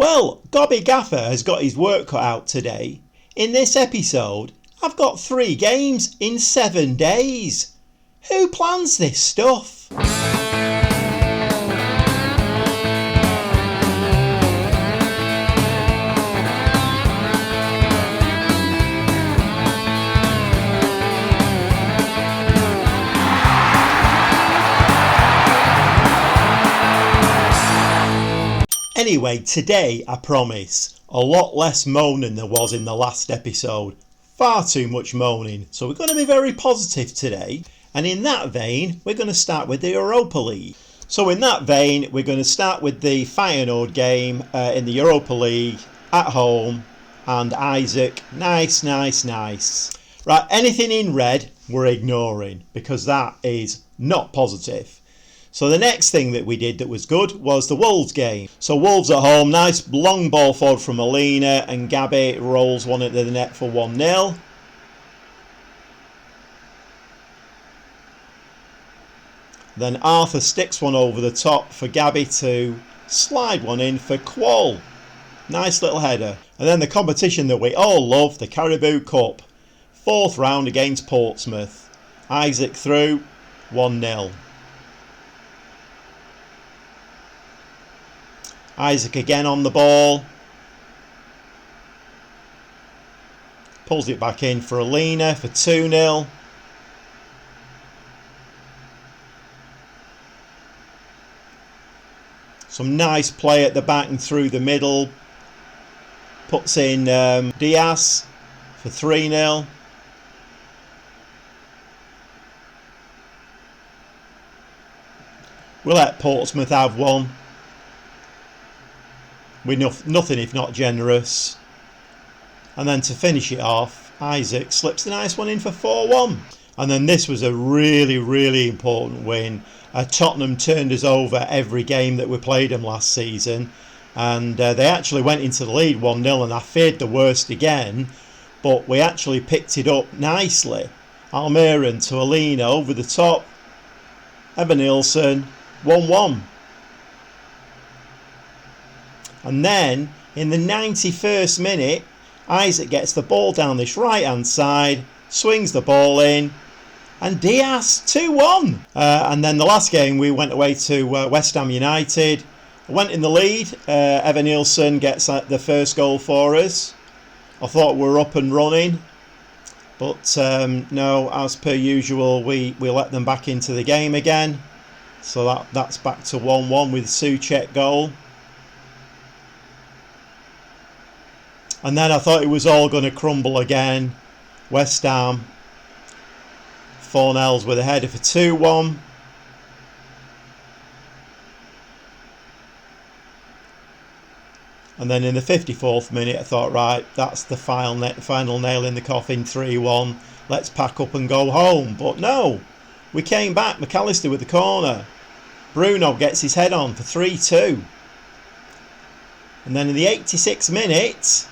Well, Gobby Gaffer has got his work cut out today. In this episode, I've got 3 games in 7 days. Who plans this stuff? Anyway, today, I promise, a lot less moaning than was in the last episode. Far too much moaning. So we're going to be very positive today. And in that vein, we're going to start with the Europa League. So in that vein, we're going to start with the Feyenoord game in the Europa League at home. And Isaac, nice. Right, anything in red, we're ignoring because that is not positive. So the next thing that we did that was good was the Wolves game. So Wolves at home, nice long ball forward from Alina, and Gabby rolls one into the net for 1-0. Then Arthur sticks one over the top for Gabby to slide one in for 𝐁𝐂. Nice little header. And then the competition that we all love, the Caribou Cup. 4th round against Portsmouth. Isaac through, 1-0. Isaac again on the ball. Pulls it back in for Alina for 2-0. Some nice play at the back and through the middle. Puts in Diaz for 3-0. We'll let Portsmouth have one. With nothing if not generous. And then to finish it off, Isaac slips the nice one in for 4-1. And then this was a really important win. Tottenham turned us over every game that we played them last season. And they actually went into the lead 1-0, and I feared the worst again. But we actually picked it up nicely. Almiron to Alina over the top. Evanilson, 1-1. And then, in the 91st minute, Isaac gets the ball down this right-hand side, swings the ball in, and Diaz, 2-1. And then the last game, we went away to West Ham United. Went in the lead. Evanilson gets the first goal for us. I thought we were up and running. But no, as per usual, we let them back into the game again. So that's back to 1-1 with 𝐁𝐄𝐓𝐿 goal. And then I thought it was all going to crumble again. West Ham. Fornells with a header for 2-1. And then in the 54th minute, I thought, right, that's the final nail in the coffin, 3-1. Let's pack up and go home. But no, we came back. McAllister with the corner. Bruno gets his head on for 3-2. And then in the 86th minute,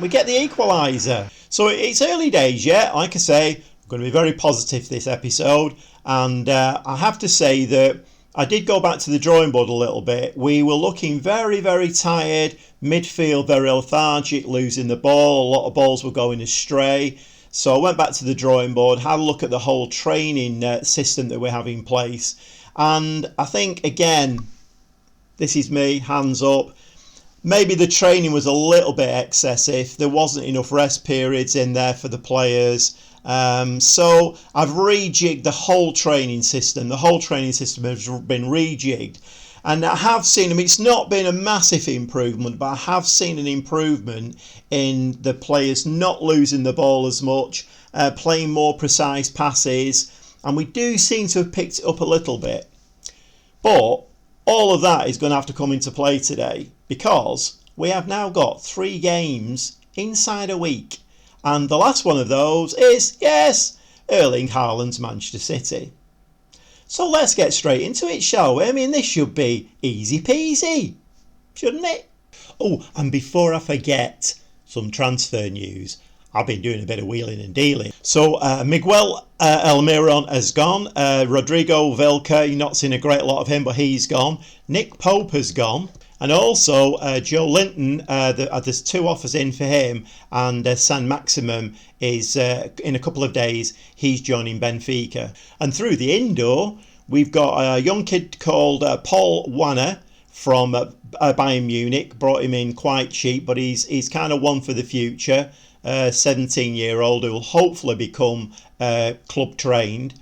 we get the equaliser. So it's early days yet. Like I say, I'm going to be very positive this episode. And I have to say that I did go back to the drawing board a little bit. We were looking very tired. Midfield very lethargic, losing the ball. A lot of balls were going astray. So I went back to the drawing board, had a look at the whole training system that we have in place. And I think, again, this is me, hands up. Maybe the training was a little bit excessive. There wasn't enough rest periods in there for the players. So I've rejigged the whole training system. The whole training system has been rejigged. And I have seen, it's not been a massive improvement, but I have seen an improvement in the players not losing the ball as much, playing more precise passes. And we do seem to have picked it up a little bit. But all of that is going to have to come into play today, because we have now got 3 games inside a week. And the last one of those is, yes, Erling Haalands Manchester City. So let's get straight into it, shall we? I mean, this should be easy peasy, shouldn't it? Oh, and before I forget, some transfer news. I've been doing a bit of wheeling and dealing. So Miguel Almiron has gone. Rodrigo Vilca, you're not seen a great lot of him, but he's gone. Nick Pope has gone. And also, Joe Linton, there's 2 offers in for him, and San Maximum is, in a couple of days, he's joining Benfica. And through the indoor, we've got a young kid called Paul Wanner from Bayern Munich. Brought him in quite cheap, but he's kind of one for the future. 17-year-old who will hopefully become club trained.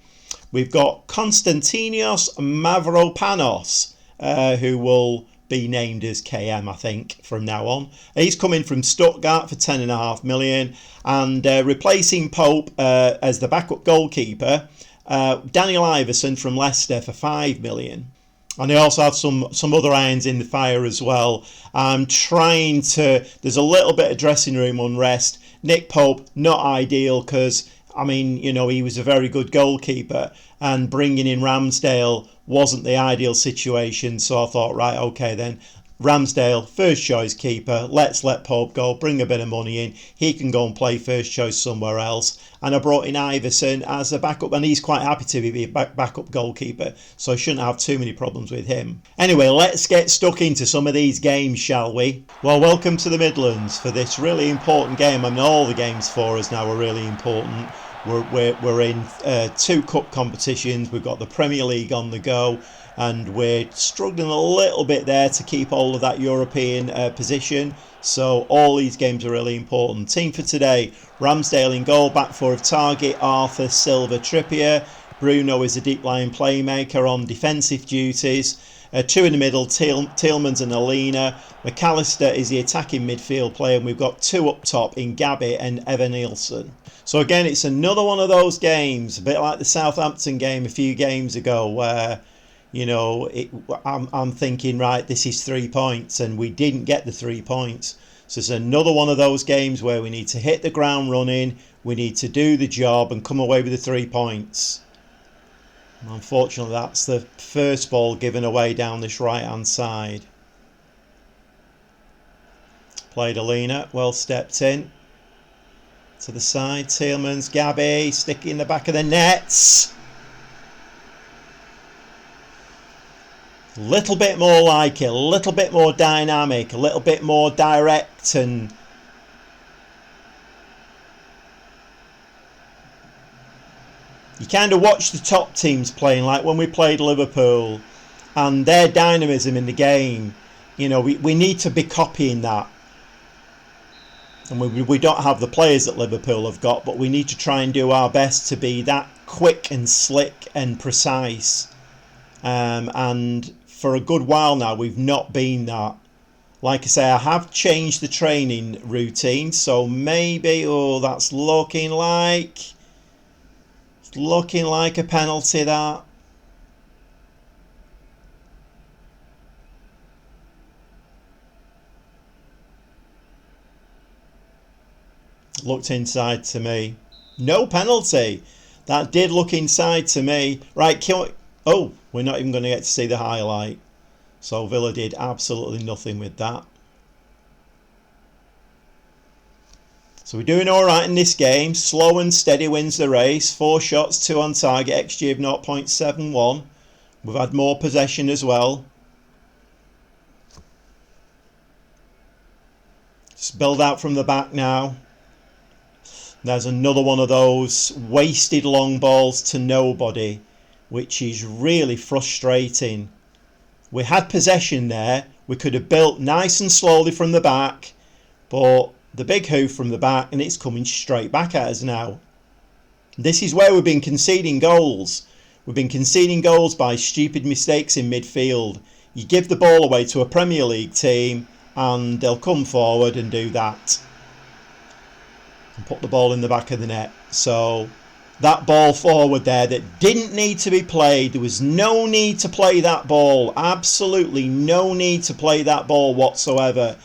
We've got Konstantinos Mavropanos, who will be named as KM, I think, from now on. He's coming from Stuttgart for 10.5 million, and replacing Pope as the backup goalkeeper, Daniel Iverson from Leicester for 5 million. And they also have some other irons in the fire as well. I'm trying to... There's a little bit of dressing room unrest. Nick Pope, not ideal, because, I mean, you know, he was a very good goalkeeper, and bringing in Ramsdale wasn't the ideal situation. So I thought, right, okay then, Ramsdale, first choice keeper, let's let Pope go, bring a bit of money in, he can go and play first choice somewhere else. And I brought in Iverson as a backup, and he's quite happy to be a backup goalkeeper, so I shouldn't have too many problems with him. Anyway, let's get stuck into some of these games, shall we? Well, welcome to the Midlands for this really important game. I mean, all the games for us now are really important. We're in 2 cup competitions. We've got the Premier League on the go, and we're struggling a little bit there to keep all of that European position. So all these games are really important. Team for today: Ramsdale in goal, back 4 of Target, Arthur, Silva, Trippier. Bruno is a deep line playmaker on defensive duties. 2 in the middle, Tielemans and Alina. McAllister is the attacking midfield player, and we've got 2 up top in Gabby and Evan Nielsen. So again, it's another one of those games, a bit like the Southampton game a few games ago, where, you know, I'm thinking, right, this is 3 points, and we didn't get the 3 points. So it's another one of those games where we need to hit the ground running, we need to do the job and come away with the 3 points. Unfortunately, that's the first ball given away down this right-hand side. Played Alina, well stepped in. To the side, Tielemans, Gabby, sticking in the back of the nets. A little bit more like it, a little bit more dynamic, a little bit more direct, and you kind of watch the top teams playing, like when we played Liverpool, and their dynamism in the game. You know, we need to be copying that. And we don't have the players that Liverpool have got, but we need to try and do our best to be that quick and slick and precise. And for a good while now, we've not been that. Like I say, I have changed the training routine, so maybe, oh, that's looking like a penalty, that. Looked inside to me. No penalty. That did look inside to me. Right, oh, we're not even going to get to see the highlight. So Villa did absolutely nothing with that. So we're doing alright in this game. Slow and steady wins the race. 4 shots, 2 on target, XG of 0.71. We've had more possession as well. Just build out from the back now. There's another one of those wasted long balls to nobody, which is really frustrating. We had possession there. We could have built nice and slowly from the back, but the big hoof from the back, and it's coming straight back at us now. This is where we've been conceding goals. We've been conceding goals by stupid mistakes in midfield. You give the ball away to a Premier League team, and they'll come forward and do that. And put the ball in the back of the net. So that ball forward there that didn't need to be played. There was no need to play that ball. Absolutely no need to play that ball whatsoever.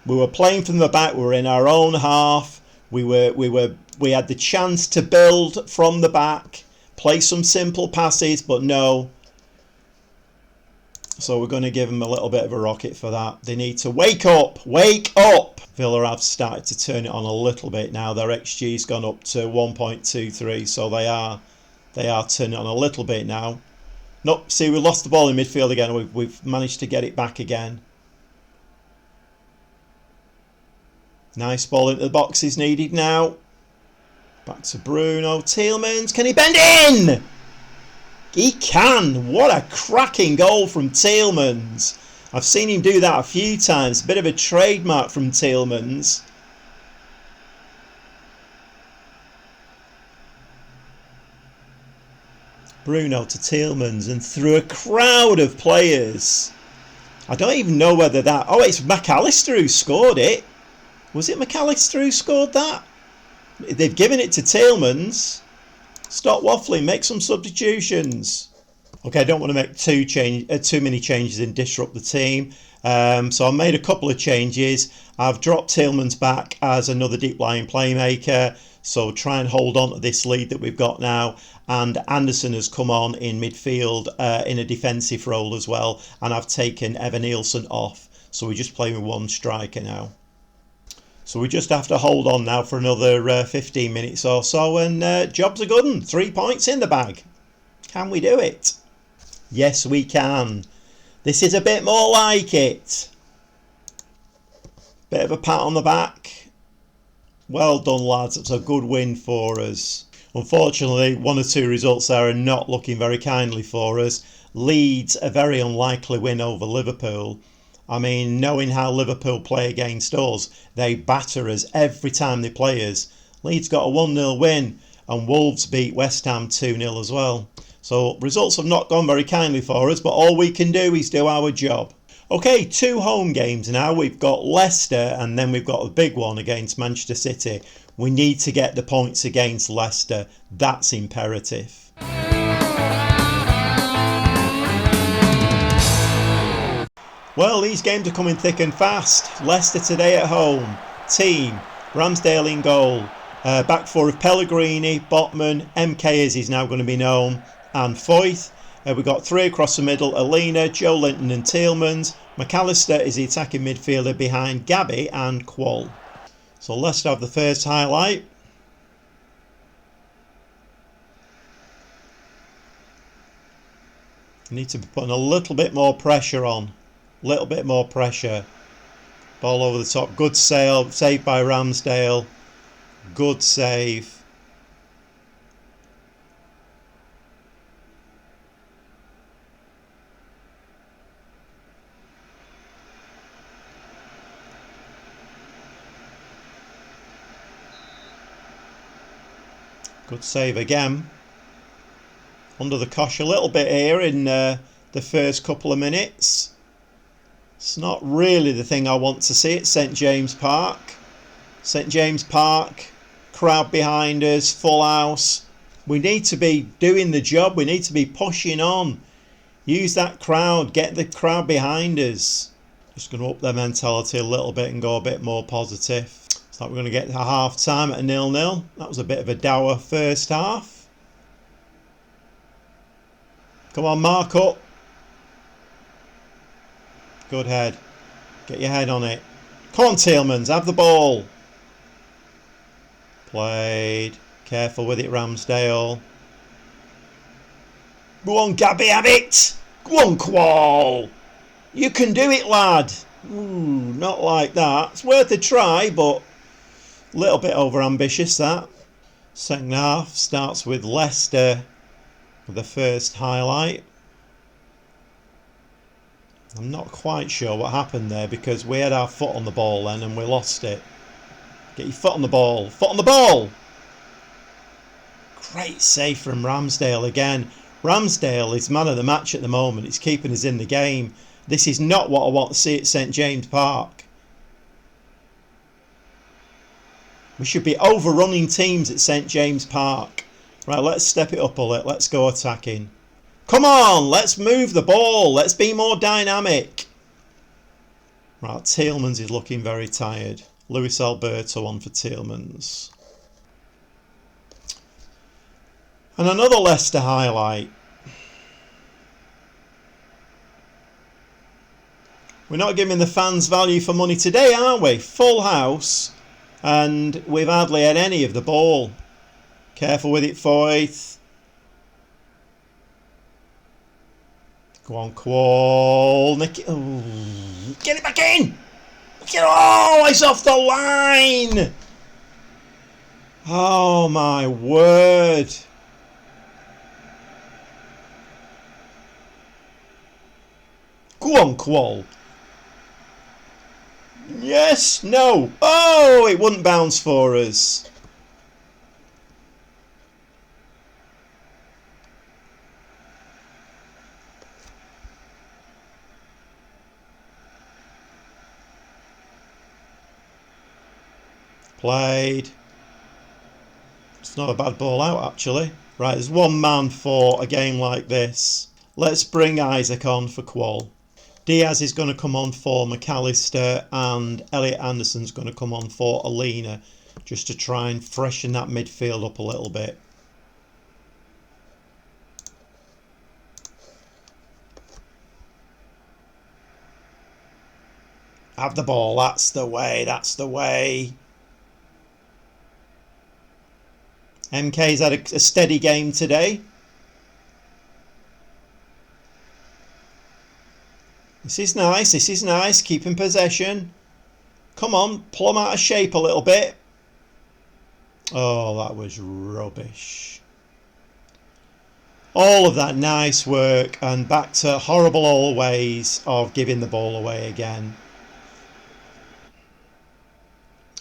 We were playing from the back. We were in our own half. We had the chance to build from the back, play some simple passes, but no. So we're going to give them a little bit of a rocket for that. They need to wake up. Wake up! Villa have started to turn it on a little bit now. Their XG's gone up to 1.23, so they are turning it on a little bit now. No, see, we lost the ball in midfield again. We've managed to get it back again. Nice ball into the box is needed now. Back to Bruno. Tielemans. Can he bend in? He can. What a cracking goal from Tielemans. I've seen him do that a few times. A bit of a trademark from Tielemans. Bruno to Tielemans and through a crowd of players. I don't even know whether that... Oh, it's McAllister who scored it. Was it McAllister who scored that? They've given it to Tielemans. Stop waffling. Make some substitutions. Okay, I don't want to make too many changes and disrupt the team. So I made a couple of changes. I've dropped Tielemans back as another deep lying playmaker. So try and hold on to this lead that we've got now. And Anderson has come on in midfield in a defensive role as well. And I've taken Evan Nielsen off. So we're just playing with one striker now. So we just have to hold on now for another 15 minutes or so. And job's a good one. 3 points in the bag. Can we do it? Yes, we can. This is a bit more like it. Bit of a pat on the back. Well done, lads. It's a good win for us. Unfortunately, 1 or 2 results there are not looking very kindly for us. Leeds, a very unlikely win over Liverpool. I mean, knowing how Liverpool play against us, they batter us every time they play us. Leeds got a 1-0 win, and Wolves beat West Ham 2-0 as well. So results have not gone very kindly for us, but all we can do is do our job. Okay, 2 home games now. We've got Leicester and then we've got a big one against Manchester City. We need to get the points against Leicester. That's imperative. Well, these games are coming thick and fast. Leicester today at home. Team, Ramsdale in goal. Back four of Pellegrini, Botman, 𝐿 as he's now going to be known, and Foyth. We've got 3 across the middle, Alina, Joe Linton and Tielemans. McAllister is the attacking midfielder behind Gabby and 𝐁𝐂. So let's have the first highlight. Need to be putting a little bit more pressure on. Little bit more pressure. Ball over the top. Good save by Ramsdale. Good save. Good save again. Under the cosh a little bit here in the first couple of minutes. It's not really the thing I want to see at St James Park. St James Park, crowd behind us, full house. We need to be doing the job. We need to be pushing on. Use that crowd. Get the crowd behind us. Just going to up their mentality a little bit and go a bit more positive. So we're going to get to half time at a 0-0. That was a bit of a dour first half. Come on, mark up. Good head. Get your head on it. Come on, Tielemans. Have the ball. Played. Careful with it, Ramsdale. Go on, Gabby, have it. Go on, 𝐁𝐂. You can do it, lad. Ooh, not like that. It's worth a try, but a little bit over-ambitious, that. Second half starts with Leicester with the first highlight. I'm not quite sure what happened there because we had our foot on the ball then and we lost it. Get your foot on the ball. Foot on the ball! Great save from Ramsdale again. Ramsdale is man of the match at the moment. He's keeping us in the game. This is not what I want to see at St James Park. We should be overrunning teams at St James Park. Right, let's step it up a little. Let's go attacking. Come on, let's move the ball. Let's be more dynamic. Right, Tielemans is looking very tired. Luis Alberto on for Tielemans. And another Leicester highlight. We're not giving the fans value for money today, are we? Full house. And we've hardly had any of the ball. Careful with it, Foyth. Go on, 𝐁𝐂. Nick it. Oh, get it back in! Oh, it's off the line! Oh my word. Go on, Qual. Yes, no. Oh, it wouldn't bounce for us. Played. It's not a bad ball out, actually. Right, there's one man for a game like this. Let's bring Isaac on for Qual. Diaz is going to come on for McAllister, and Elliot Anderson's going to come on for Alina, just to try and freshen that midfield up a little bit. Have the ball, that's the way, that's the way. MK's had a steady game today. This is nice, this is nice, keeping possession. Come on, plumb out of shape a little bit. Oh, that was rubbish. All of that nice work, and back to horrible old ways of giving the ball away again.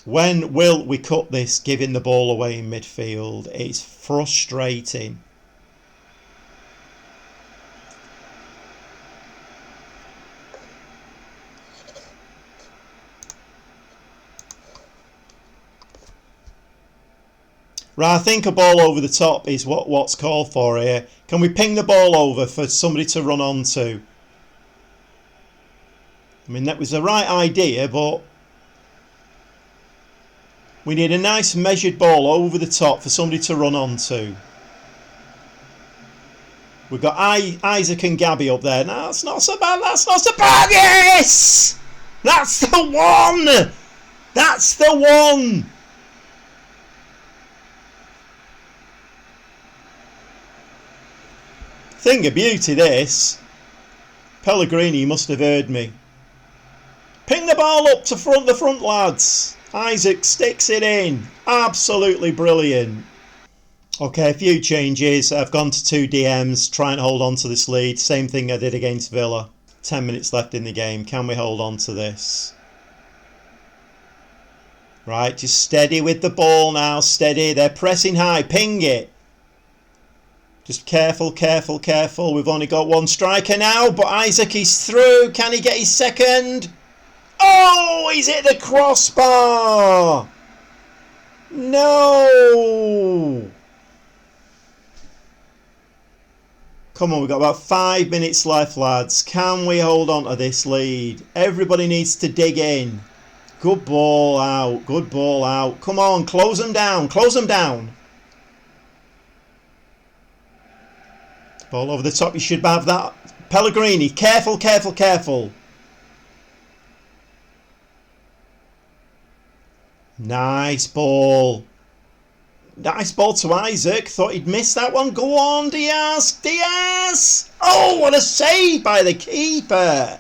When will we cut this giving the ball away in midfield? It's frustrating. Right, I think a ball over the top is what's called for here. Can we ping the ball over for somebody to run onto? I mean, that was the right idea, but we need a nice measured ball over the top for somebody to run onto. We've got Isaac and Gabby up there. No, that's not so bad. That's not so bad. Yes! That's the one! That's the one! Thing of beauty, this. Pellegrini must have heard me. Ping the ball up to the front, lads. Isaac sticks it in. Absolutely brilliant. Okay, a few changes. I've gone to 2 DMs, try and hold on to this lead. Same thing I did against Villa. 10 minutes left in the game. Can we hold on to this? Right, just steady with the ball now. Steady. They're pressing high. Ping it. Just careful, careful, careful. We've only got one striker now, but Isaac is through. Can he get his second? Oh, he's hit the crossbar. No. Come on, we've got about 5 minutes left, lads. Can we hold on to this lead? Everybody needs to dig in. Good ball out. Good ball out. Come on, close them down. Close them down. Ball over the top. You should have that. Pellegrini. Careful, careful, careful. Nice ball. Nice ball to Isaac. Thought he'd missed that one. Go on, Diaz. Diaz. Oh, what a save by the keeper.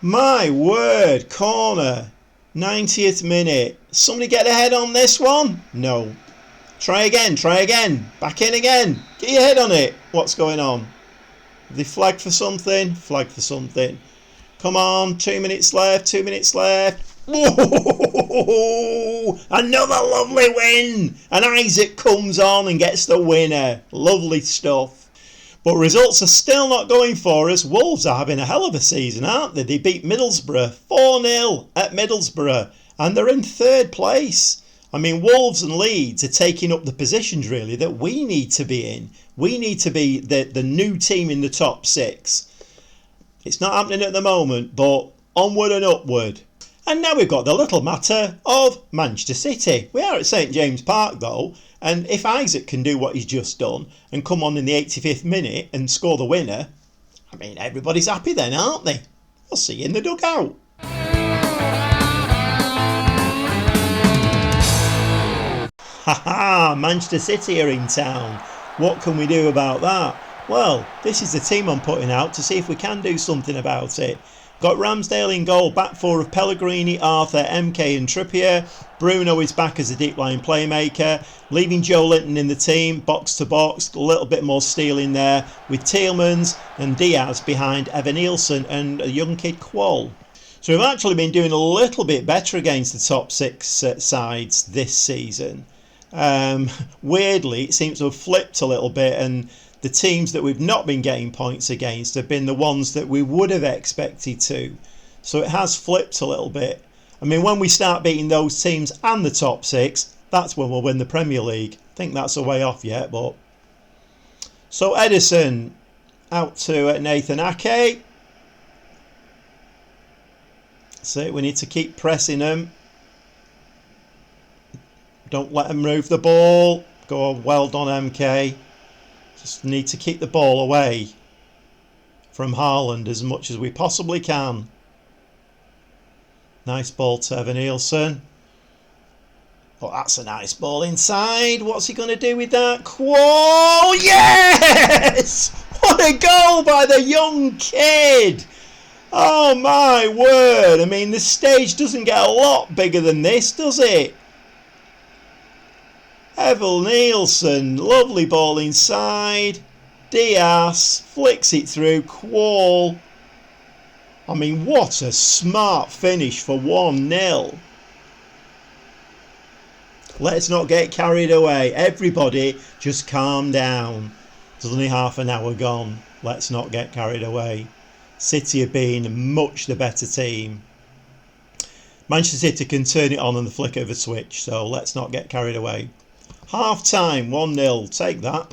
My word. Corner. 90th minute. Somebody get a head on this one? No. Try again. Try again. Back in again. Get your head on it. What's going on? Have they flagged for something? Flagged for something. Come on. 2 minutes left. 2 minutes left. Oh, another lovely win, and Isaac comes on and gets the winner. Lovely stuff. But results are still not going for us. Wolves are having a hell of a season, aren't they? They beat Middlesbrough 4-0 at Middlesbrough, and they're in 3rd place. I mean, Wolves and Leeds are taking up the positions really that we need to be in. We need to be the new team in the top 6. It's not happening at the moment, but onward and upward. And now we've got the little matter of Manchester City. We are at St James Park though, and if Isaac can do what he's just done and come on in the 85th minute and score the winner, I mean, everybody's happy then, aren't they? I'll see you in the dugout. Haha, Manchester City are in town. What can we do about that? Well, this is the team I'm putting out to see if we can do something about it. Got Ramsdale in goal, back four of Pellegrini, Arthur, 𝐿𝐾 and Trippier. Bruno is back as a deep line playmaker, leaving Joelinton in the team, box to box, a little bit more steel in there, with Tielemans and Diaz behind Evan-Neilson and a young kid 𝐁𝐄𝐒. So we've actually been doing a little bit better against the top six sides this season. Weirdly, it seems to have flipped a little bit, and the teams that we've not been getting points against have been the ones that we would have expected to. So it has flipped a little bit. I mean, when we start beating those teams and the top six, that's when we'll win the Premier League. I think that's a way off yet, but... So Edison out to Nathan Ake. So we need to keep pressing them. Don't let them move the ball. Go on, well done 𝐿𝐾. Just need to keep the ball away from Haaland as much as we possibly can. Nice ball to Evan-Neilson. Oh, that's a nice ball inside. What's he going to do with that? 𝐁𝐂! Yes! What a goal by the young kid! Oh my word. I mean, the stage doesn't get a lot bigger than this, does it? Evan-Neilson, lovely ball inside. Diaz flicks it through. 𝐁𝐂. I mean, what a smart finish for 1-0. Let's not get carried away. Everybody just calm down. There's only half an hour gone. Let's not get carried away. City have been much the better team. Manchester City can turn it on the flick of a switch, so let's not get carried away. Half time, 1-0. Take that.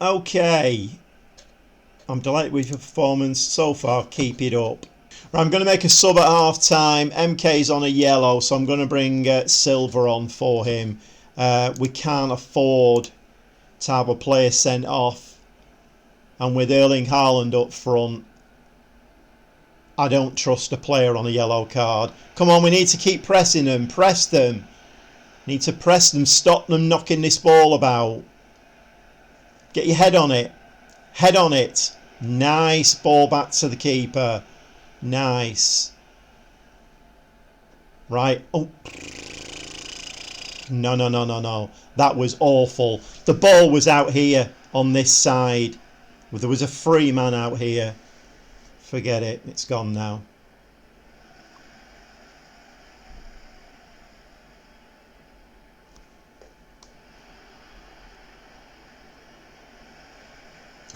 Okay. I'm delighted with your performance so far. Keep it up. Right, I'm going to make a sub at half time. 𝐿𝐾's on a yellow, so I'm going to bring Silver on for him. We can't afford to have a player sent off. And with Erling Haaland up front, I don't trust a player on a yellow card. Come on, we need to keep pressing them. Press them. Need to press them. Stop them knocking this ball about. Get your head on it. Head on it. Nice ball back to the keeper. Nice. Right. Oh. No, no, no, no, no. That was awful. The ball was out here on this side. There was a free man out here. Forget it. It's gone now.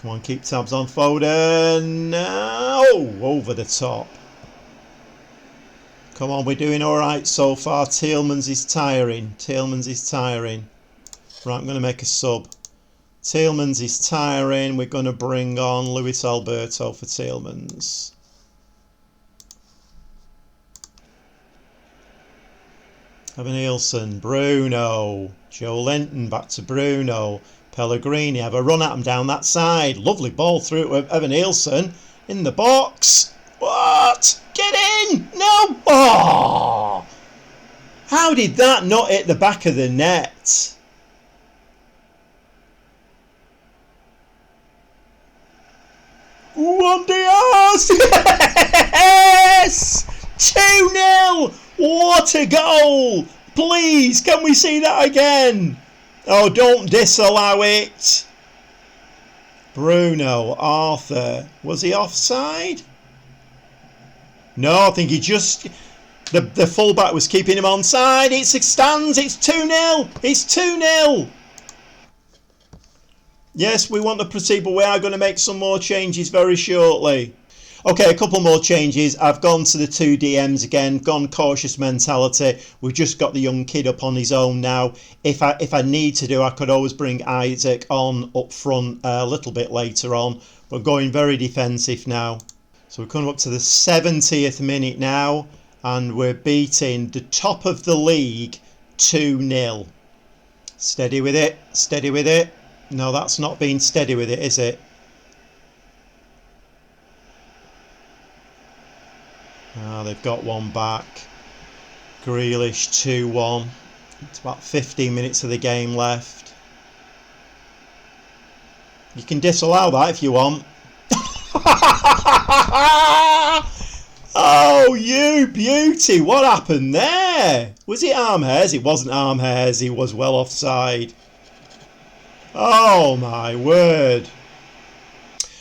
Come on, keep tabs on Foden. No! Over the top. Come on, we're doing alright so far. Tielemans is tiring. Tielemans is tiring. Right, I'm going to make a sub. Tielemans is tiring. We're going to bring on Luis Alberto for Tielemans. Evan-Neilson, Bruno, Joelinton, back to Bruno, Pellegrini, have a run at him down that side. Lovely ball through to Evan-Neilson in the box. What? Get in! No! Oh! How did that not hit the back of the net? Juan Diaz! Yes! 2-0! What a goal! Please, can we see that again? Oh, don't disallow it. Bruno, Arthur. Was he offside? No, I think he just... The fullback was keeping him onside. It stands. It's 2-0. It's 2-0. Yes, we want to proceed, but we are going to make some more changes very shortly. Okay, a couple more changes. I've gone to the two DMs again, gone cautious mentality. We've just got the young kid up on his own now. If I need to do, I could always bring Isaac on up front a little bit later on. But going very defensive now. So we're coming up to the 70th minute now, and we're beating the top of the league 2-0. Steady with it, steady with it. No, that's not being steady with it, is it? Ah, they've got one back. Grealish 2-1. It's about 15 minutes of the game left. You can disallow that if you want. Oh, you beauty. What happened there? Was it 𝐼𝐴𝐳𝐵? It wasn't 𝐼𝐴𝐳𝐵. He was well offside. Oh, my word.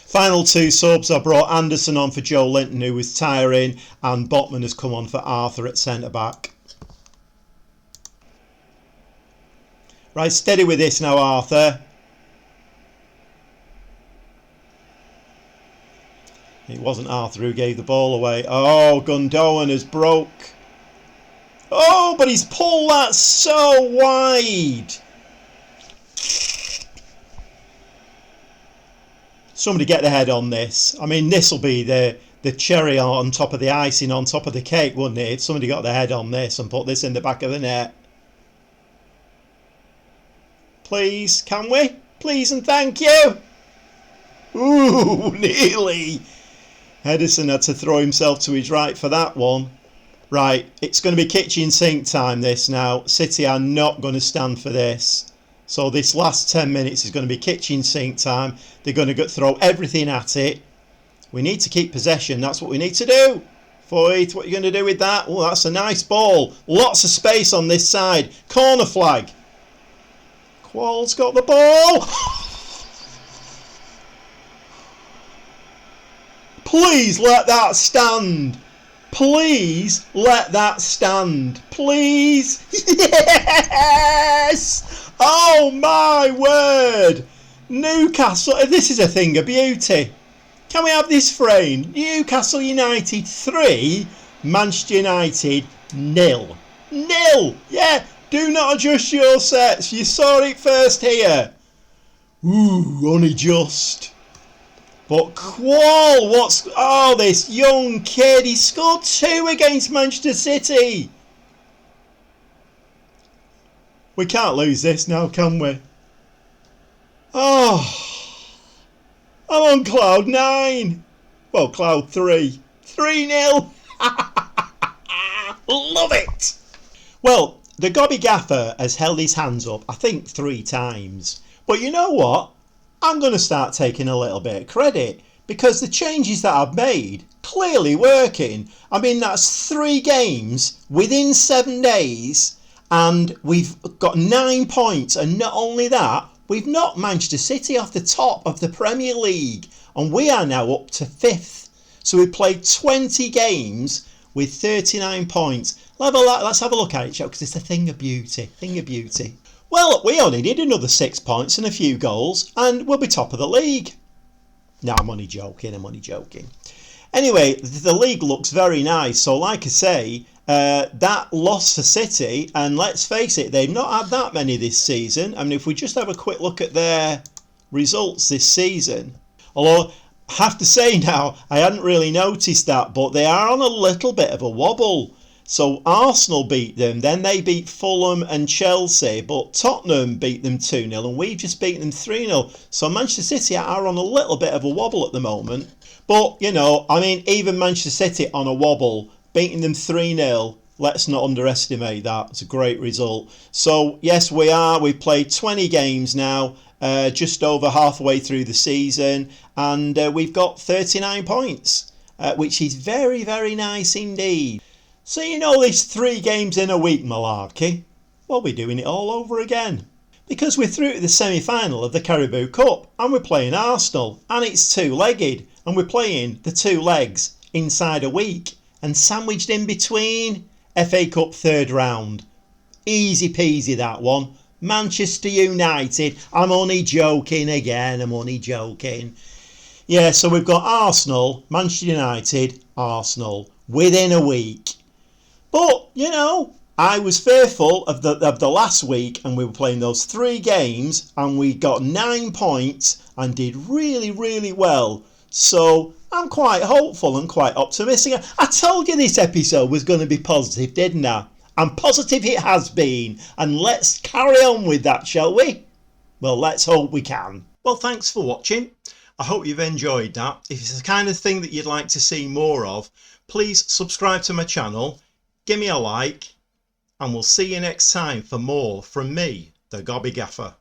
Final two subs. I brought Anderson on for Joe Linton, who was tiring, and Botman has come on for Arthur at centre-back. Right, steady with this now, Arthur. It wasn't Arthur who gave the ball away. Oh, Gundogan has broke. Oh, but he's pulled that so wide. Somebody get the head on this. I mean, this will be the cherry on top of the icing on top of the cake, wouldn't it? If somebody got the head on this and put this in the back of the net. Please, can we? Please and thank you. Ooh, nearly. Ederson had to throw himself to his right for that one. Right, it's going to be kitchen sink time this now. City are not going to stand for this. So this last 10 minutes is going to be kitchen sink time. They're going to throw everything at it. We need to keep possession. That's what we need to do. Foyt, what are you going to do with that? Oh, that's a nice ball. Lots of space on this side. Corner flag. Qual's got the ball. Please let that stand. Please let that stand. Please. Yes. Oh my word. Newcastle. This is a thing of beauty. Can we have this framed? Newcastle United 3. Manchester United 0. 0. Yeah. Do not adjust your sets. You saw it first here. Ooh, only just. But Qual, what's... Oh, this young kid. He scored 2 against Manchester City. We can't lose this now, can we? Oh. I'm on cloud 9. Well, cloud 3. 3-0. Love it. Well, the Gobby Gaffer has held his hands up, I think, 3 times. But you know what? I'm going to start taking a little bit of credit because the changes that I've made clearly working. I mean, that's 3 games within 7 days and we've got 9 points. And not only that, we've knocked Manchester City off the top of the Premier League and we are now up to 5th. So we played 20 games with 39 points. Let's have a look at it, because it's a thing of beauty. Thing of beauty. Well, we only need another 6 points and a few goals and we'll be top of the league. No, I'm only joking. Anyway, the league looks very nice. So like I say, that loss for City, and let's face it, they've not had that many this season. I mean, if we just have a quick look at their results this season. Although, I have to say now, I hadn't really noticed that, but they are on a little bit of a wobble. So Arsenal beat them, then they beat Fulham and Chelsea, but Tottenham beat them 2-0 and we've just beaten them 3-0. So Manchester City are on a little bit of a wobble at the moment. But, you know, I mean, even Manchester City on a wobble, beating them 3-0, let's not underestimate that. It's a great result. So, yes, we are. We've played 20 games now, just over halfway through the season, and we've got 39 points, which is very, very nice indeed. So you know this 3 games in a week malarkey? Well, we're doing it all over again. Because we're through to the semi-final of the Carabao Cup and we're playing Arsenal and it's 2-legged and we're playing the 2 legs inside a week and sandwiched in between FA Cup 3rd round. Easy peasy that one. Manchester United. I'm only joking again. Yeah, so we've got Arsenal, Manchester United, Arsenal within a week. But, you know, I was fearful of the last week and we were playing those 3 games and we got 9 points and did really, really well. So I'm quite hopeful and quite optimistic. I told you this episode was going to be positive, didn't I? And positive it has been. And let's carry on with that, shall we? Well, let's hope we can. Well, thanks for watching. I hope you've enjoyed that. If it's the kind of thing that you'd like to see more of, please subscribe to my channel. Give me a like and we'll see you next time for more from me, the Gobby Gaffer.